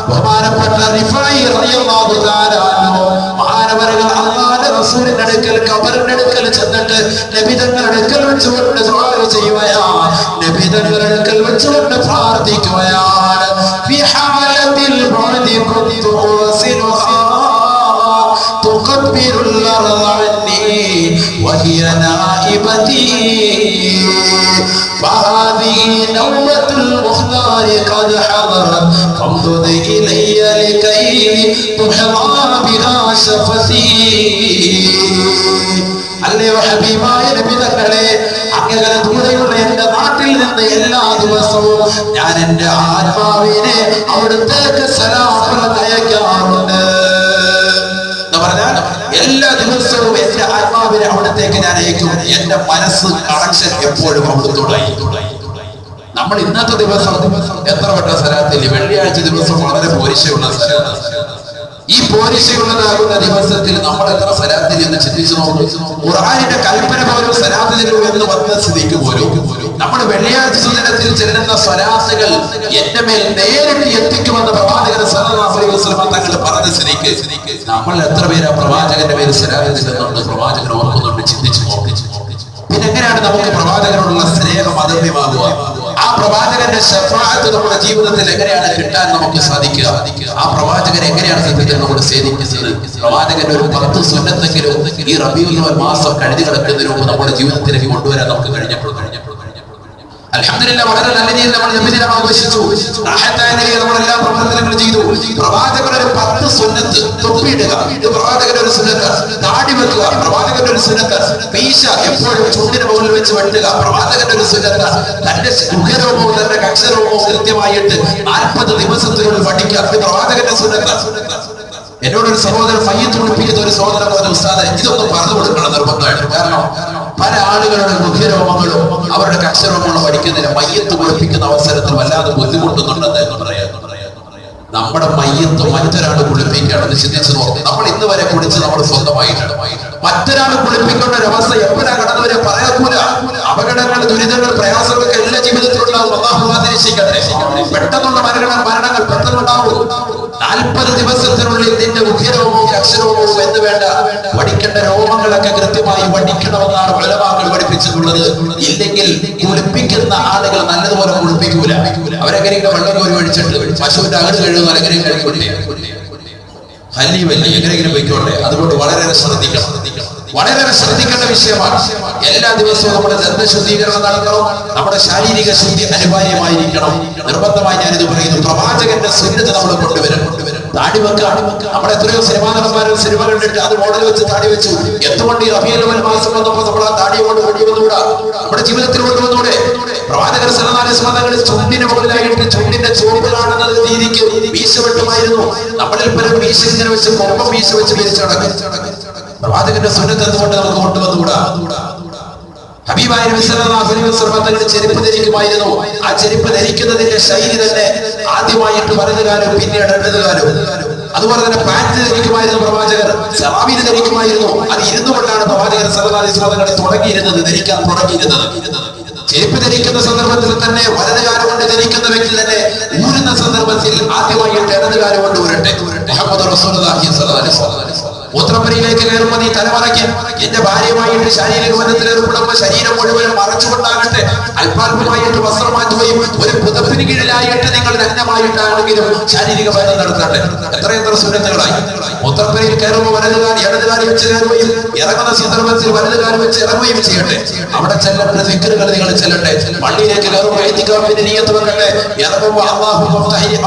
ബഹുമാനപ്പെട്ട റിഫായി റളിയല്ലാഹു തആല അൻഹു മഹാനവറുകൾ അല്ലാഹുവിന്റെ റസൂലിന്റെ അടുക്കൽ ഖബറിന്റെ അടുക്കൽ ചെന്നിട്ട് നബി തങ്ങളുടെ അടുക്കൽ വെച്ചുകൊണ്ട് ദുആ ചെയ്യുകയാണ്. നബി തങ്ങളുടെ അടുക്കൽ വെച്ചുകൊണ്ട് പ്രാർത്ഥിക്കുകയാണ്. ഫിഹാലത്തിൽ ബുദി കുന്തു റസൂലുഹാ തുഖബ്ബിറുൽ അർള അന്നി വഹിയ നായിബതി. فهذه نوبة المختار قد حضرت فامدد إلي لكي تحظى بها شفتي. അല്ലയോ ഹബീബായ നബി തങ്ങളെ, അങ്ങനെ ദൂരെയുള്ള എന്റെ നാട്ടിൽ നിന്ന് എല്ലാ ദിവസവും ഞാൻ എന്റെ ആത്മാവിനെ അവിടുത്തേക്ക് സലാം അയക്കാറുണ്ട്. എന്ന് പറഞ്ഞാൽ എല്ലാ ദിവസവും എന്റെ ആത്മാവിനെ അവിടത്തേക്ക് ഞാൻ അയക്കും. എന്റെ മനസ്സ് കണക്ഷൻ എപ്പോഴും അവിടുത്തോടായി. നമ്മൾ ഇന്നത്തെ ദിവസം എത്ര വട്ട സലാത്തിൽ? വെള്ളിയാഴ്ച ദിവസം വളരെ പോരിശയുള്ള സലാത്ത്. ഈ പോരിശയുള്ളതാകുന്ന ദിവസത്തിൽ നമ്മൾ എത്ര സലാത്തിൽ എന്ന് ചിന്തിച്ചു നോക്കും. ഖുർആനിന്റെ കൽപ്പന പോലും സലാത്തിലു എന്ന് വന്ന സ്ഥിതിക്ക് പോലും നമ്മൾ വെള്ളിയാഴ്ച ദിനത്തിൽ ചെല്ലുന്ന സ്വലാത്തുകൾ എന്റെ മേൽ നേരിട്ട് എത്തിക്കുമെന്ന് പ്രവാചകൻ സല്ലല്ലാഹു അലൈഹി വസല്ലം തങ്ങൾ പറഞ്ഞ സ്ഥിതിക്ക് നമ്മൾ എത്ര പേര് പ്രവാചകന്റെ പേര് സലാത്തിൽ ചെല്ലുന്നുണ്ട്, പ്രവാചകൻ ഓർക്കുന്നുണ്ട്? ചിന്തിച്ചു നോക്കി. പിന്നെ എങ്ങനെയാണ് നമുക്ക് പ്രവാചകനോടുള്ള സ്നേഹം അതമ്യമാകുക? ആ പ്രവാചകന്റെ ശഫാഅത്ത് നമ്മുടെ ജീവിതത്തിൽ എങ്ങനെയാണ് കിട്ടാൻ നമുക്ക് സാധിക്കുക? ആ പ്രവാചകൻ എങ്ങനെയാണ് സത്യത്തിൽ നമ്മൾ സേവിക്കുന്നത്? പ്രവാചകന്റെ ഒരു 10 സുന്നത്തെങ്കിലും ഈ റബീഉൽ അവ്വൽ മാസം കഴിഞ്ഞു കിടക്കുന്നതിന് മുമ്പ് നമ്മുടെ ജീവിതത്തിലേക്ക് കൊണ്ടുവരാൻ നമുക്ക് കഴിഞ്ഞപ്പോൾ അൽഹംദുലില്ലാഹ് വളരെ നല്ല രീതിയിൽ നമ്മൾ നബിദിനം ആഘോഷിച്ചു. റാഹത്തായ നിലയിൽ നമ്മൾ എല്ലാ പ്രവർത്തനങ്ങളും ചെയ്തു. പ്രവാചകൻ ഒരു 10 സുന്നത്ത്, തൊപ്പിയിടുക പ്രവാചകന്റെ ഒരു സുന്നത്ത്, താടി വെക്കുക പ്രവാചകന്റെ ഒരു സുന്നത്ത്, പീശ എപ്പോഴും ചുണ്ടിന് മുകളിൽ വെച്ച് വെട്ടുക പ്രവാചകന്റെ ഒരു സുന്നത്ത്, തന്റെ മുഖരോമവും തന്റെ കക്ഷരോമവും കൃത്യമായിട്ട് 40 ദിവസത്തിനുള്ളിൽ പഠിക്കുക പ്രവാചകന്റെ സുന്നത്ത്. എന്നോടൊരു സഹോദരൻ മയ്യത്ത് കുളിപ്പിക്കുന്ന ഒരു സഹോദരൻ പറഞ്ഞ ഉസ്താദെ, ഇതൊന്നും പറഞ്ഞു കൊടുക്കണം നിർബന്ധമായിട്ട്. കാരണം പല ആളുകളുടെ മുഖരോമങ്ങളും അവരുടെ കക്ഷരോമങ്ങളും പഠിക്കുന്നതിന് മയ്യത്ത് കുളിപ്പിക്കുന്ന അവസരത്തിൽ വല്ലാതെ ബുദ്ധിമുട്ടുന്നുണ്ടെന്ന് എന്ന് പറയാം. നമ്മുടെ മയ്യത്ത് മറ്റൊരാൾ കുളിപ്പിക്കുകയാണെന്ന് ചിന്തിച്ചു നോക്കും. നമ്മൾ ഇന്ന് വരെ കുളിച്ച് നമ്മൾ സ്വന്തമായിട്ടാണ്. മറ്റൊരാൾ കുളിപ്പിക്കേണ്ട ഒരു അവസ്ഥ എപ്പോഴാണ് കടന്നുവരെ പറയാക്കൂല. അപകടങ്ങൾ, ദുരിതങ്ങൾ, പ്രയാസങ്ങളൊക്കെ എല്ലാ ജീവിതത്തിലുണ്ടാവും. അല്ലാഹു ആദരിക്കട്ടെ. പെട്ടെന്നുള്ള മരണങ്ങൾ പെട്ടെന്നുണ്ടാവും. 40 ദിവസത്തിനുള്ളിൽ നിന്റെ മുഖരോമവും കക്ഷരോമവും എന്ന് വേണ്ട പഠിക്കേണ്ട രോമങ്ങളൊക്കെ കൃത്യമായി പഠിക്കണമെന്നാണ് ഉലമാക്കൾ പഠിപ്പിച്ചിട്ടുള്ളത്. ഇല്ലെങ്കിൽ കുളിപ്പിക്കുന്ന ആളുകൾ നല്ലതുപോലെ കുളിപ്പിക്കൂല. അവരെങ്ങനെയൊക്കെ വെള്ളം കോരി ഒഴിച്ചിട്ട് പശുവിന്റെ അകട് കഴിയുന്ന എങ്ങനെയും കഴിക്കട്ടെ, എങ്ങനെയെങ്കിലും വയ്ക്കോട്ടെ. അതുകൊണ്ട് വളരെ ശ്രദ്ധിക്കണം, വളരെ ശ്രദ്ധിക്കേണ്ട വിഷയമാണ്. എല്ലാ ദിവസവും നമ്മുടെ ദന്തശുദ്ധീകരണം നടക്കണം. നമ്മുടെ ശാരീരിക ശുദ്ധി അനിവാര്യമായിരിക്കണം. നിർബന്ധമായി ഞാനിത് പറയുന്നു. പ്രവാചകന്റെ സുന്നത്ത് നമ്മൾ കൊണ്ടുവരും. താടി വെക്കാം. നമ്മുടെ എത്രയോ സിനിമാ നടന്മാരും സിനിമ കണ്ടിട്ട് അത് മോഡൽ വെച്ച് താടി വെച്ചു. എന്തുകൊണ്ട് ഈ റബീഉൽ അവ്വൽ മാസം വന്നപ്പോൾ നമ്മൾ ആ താടി കൊണ്ട് കൊണ്ടുവന്നുകൂടാ? നമ്മുടെ ജീവിതത്തിൽ കൊണ്ടുവന്നൂടെ? പ്രവാചകൻ സല്ലല്ലാഹു അലൈഹി വസല്ലം തങ്ങൾ ചുണ്ടിന് മുകളിലായിട്ട് ചുണ്ടിന്റെ ചുവപ്പ് കാണുന്ന രീതിക്ക് മീശ വെട്ടുമായിരുന്നു. നമ്മളിൽ പലരും മീശ ഇങ്ങനെ വെച്ച് കൊമ്പം മീശ വെച്ച് പിരിച്ചു നടക്കും. പ്രവാചകന്റെ സുന്നത്ത് എന്തുകൊണ്ട് നമുക്ക് കൊണ്ടുവന്നുകൂടാ? ഹബീബായ നബി സല്ലല്ലാഹു അലൈഹി വസല്ലം തങ്ങൾ ചെരുപ്പ് ധരിക്കുമായിരുന്നു. ആ ചെരുപ്പ് ധരിക്കുന്നതിന്റെ ശൈലി തന്നെ ആദ്യമായിട്ട് വലതുകാലും പിന്നീട് ഇടതുകാലും. അതുപോലെ തന്നെ പാന്റ് ധരിക്കുമായിരുന്നു പ്രവാചകർ, സലാമിൽ ധരിക്കുമായിരുന്നു. അത് ഇരുന്നുകൊണ്ടാണ് പ്രവാചകർ സല്ലല്ലാഹു അലൈഹി വസല്ലം തങ്ങൾ തുടങ്ങിയിരുന്നത്, ധരിക്കാൻ തുടങ്ങിയിരുന്നത്. ചെരുപ്പ് ധരിക്കുന്ന സന്ദർഭത്തിൽ തന്നെ വലതുകാലം കൊണ്ട് ധരിക്കുന്ന വ്യക്തി തന്നെ ഊരുന്ന സന്ദർഭത്തിൽ ആദ്യമായിട്ട് ഇടതുകാലം കൊണ്ട് ഊരട്ടെ. മുഹമ്മദ് റസൂലുള്ളാഹി സ്വല്ലല്ലാഹു അലൈഹി വസല്ലം മൂത്രപ്പുരയിലേക്ക് കയറുമ്പോൾ നീ തലമറയ്ക്ക്. എന്റെ ഭാര്യയുമായിട്ട് ശാരീരിക ബന്ധത്തിൽ ഏർപ്പെടുമ്പോൾ ശരീരം മുഴുവനും മറച്ചുകൊണ്ടാകട്ടെ. അല്പാൽപമായിട്ട് വസ്ത്രം മാറ്റുകയും ഒരു പുതപ്പിന് കീഴിലായിട്ട് നിങ്ങൾ നഗ്നമായിട്ടാണെങ്കിലും ശാരീരിക ബന്ധം നടത്തട്ടെ. എത്രയെത്ര സുന്നത്തുകളായി. മുത്തപ്പരയിൽ കയറുമ്പോൾ വലതുകാലി ഇടതുകാലി വെച്ച് കയറുകയും ഇറങ്ങുന്ന സന്ദർഭത്തിൽ വലതുകാലി വെച്ച് ഇറങ്ങുകയും ചെയ്യട്ടെ. അവിടെ ചെല്ലട്ടെ ദിക്റുകൾ നിങ്ങൾ ചെല്ലട്ടെ. പള്ളിയിലേക്ക് കയറുമ്പോൾ ഇത്തിഖാഫിന്റെ നിയ്യത്ത് വെക്കട്ടെ. ഇറങ്ങുമ്പോൾ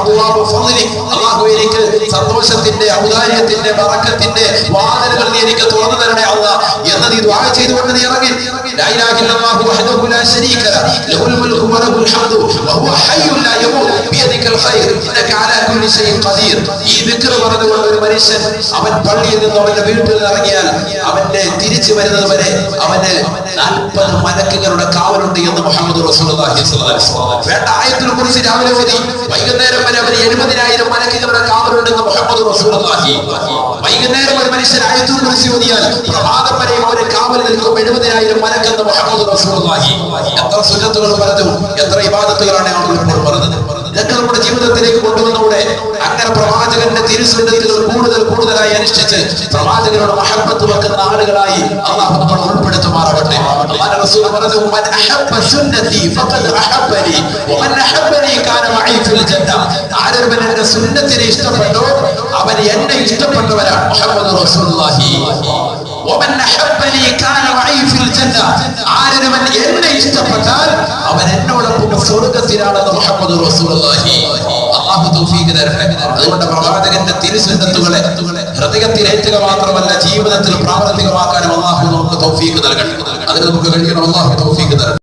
അല്ലാഹു എനിക്ക് സന്തോഷത്തിന്റെ ഔദാര്യത്തിന്റെ ബറക്കത്തിന്റെ വാതിലുകൾ നീ എനിക്ക് തുറന്നു തരണേ അല്ലാഹ് എന്ന് നീ ദുആ ചെയ്തുകൊണ്ട് നീ ഇറങ്ങി. ലാ ഇലാഹ ഇല്ലല്ലാഹു വഹ്ദഹു ലാ ശരീക ലഹു ലഹുൽ മുൽക്കു വലഹുൽ ഹംദു വഹുവ ഹയ്യുൻ ലാ യമൂത് ബിയദിക്കൽ ഖൈർ ഇന്നക അലാ കുല്ലി ഷൈഇൻ ഖദീർ. ഈ ദിക്ർ പറഞ്ഞുകൊണ്ട് ഒരു മനുഷ്യൻ അവൻ പള്ളിയിൽ നിന്ന് അവന്റെ വീട്ടിൽ നിന്ന് ഇറങ്ങിയാൽ അവന്റെ തിരിച്ചു വരുന്നത് വരെ അവന് 40 മലക്കുകളുടെ കാവലുണ്ട് എന്ന് മുഹമ്മദ് റസൂലുള്ളാഹി സ്വല്ലല്ലാഹു അലൈഹി വസല്ലം. വേണ്ട ആയത്തിനെ കുറിച്ച് രാവിലെ ഓതി വൈകുന്നേരം വരെ അവന് 70,000 മലക്കുകളുടെ കാവലുണ്ടെന്ന് മുഹമ്മദ് റസൂലുള്ളാഹി. വൈകുന്നേരം ഒരു മനുഷ്യൻ ആയത്തിനെ കുറിച്ച് ഓതിയാൽ പ്രഭാതം വരെ അവന് കാവൽ നിൽക്കും 70,000 മലക്കെന്ന് മുഹമ്മദ് റസൂലുള്ളാഹി. എത്ര സുന്നത്തുകൾ പറഞ്ഞു, എത്ര ഇബാദത്തുകളാണ് നമ്മൾ ഇപ്പോൾ പറഞ്ഞത്. ഇതൊക്കെ നമ്മുടെ ജീവിതത്തിലേക്ക് കൊണ്ടുവന്നൂടെ അങ്ങനെ പ്രവാചകന്റെ തിരുസുന്നത്തുകൾ കൂടുതലായി അനുഷ്ഠിച്ച് പ്രവാചകനോട് മഹബ്ബത്ത് വെക്കുന്ന ആളുകളായി അല്ലാഹു നമ്മളെ ഉൾപ്പെടുത്തുമാറാകട്ടെ. അല്ലാഹുവിന്റെ റസൂൽ പറഞ്ഞു, മൻ അഹബ്ബ സുന്നതി ഫഖദ് അഹബ്ബനി വമൻ അഹബ്ബനി കാന മഈ ഫിൽ ജന്ന. ആരൊരുവൻ എന്റെ സുന്നത്തിനെ ഇഷ്ടപ്പെട്ടോ അവൻ എന്നെ ഇഷ്ടപ്പെട്ടവനാണ് മുഹമ്മദ് റസൂലുള്ളാഹി. വമൻ അഹബ്ബനി കാന മഈ ഫിൽ ജന്ന. ആരൊരുവൻ എന്നെ ഇഷ്ടപ്പെട്ടാൽ അവൻ എന്നോടൊപ്പം സ്വർഗ്ഗത്തിലാണെന്ന് മുഹമ്മദ് റസൂലുള്ളാഹി. അല്ലാഹു തൗഫീഖ് തരട്ടെ. അതുകൊണ്ട് പ്രവാചകന്റെ തിരുസുന്നത്തുകളെ ഹൃദയത്തിലേറ്റുക മാത്രമല്ല ജീവിതത്തിൽ പ്രാവർത്തികമാക്കാനും അല്ലാഹു നമുക്ക് തൗഫീഖ് നൽകട്ടെ. അതിന് നമുക്ക് കഴിയണം. അല്ലാഹു തൗഫീഖ് തരട്ടെ.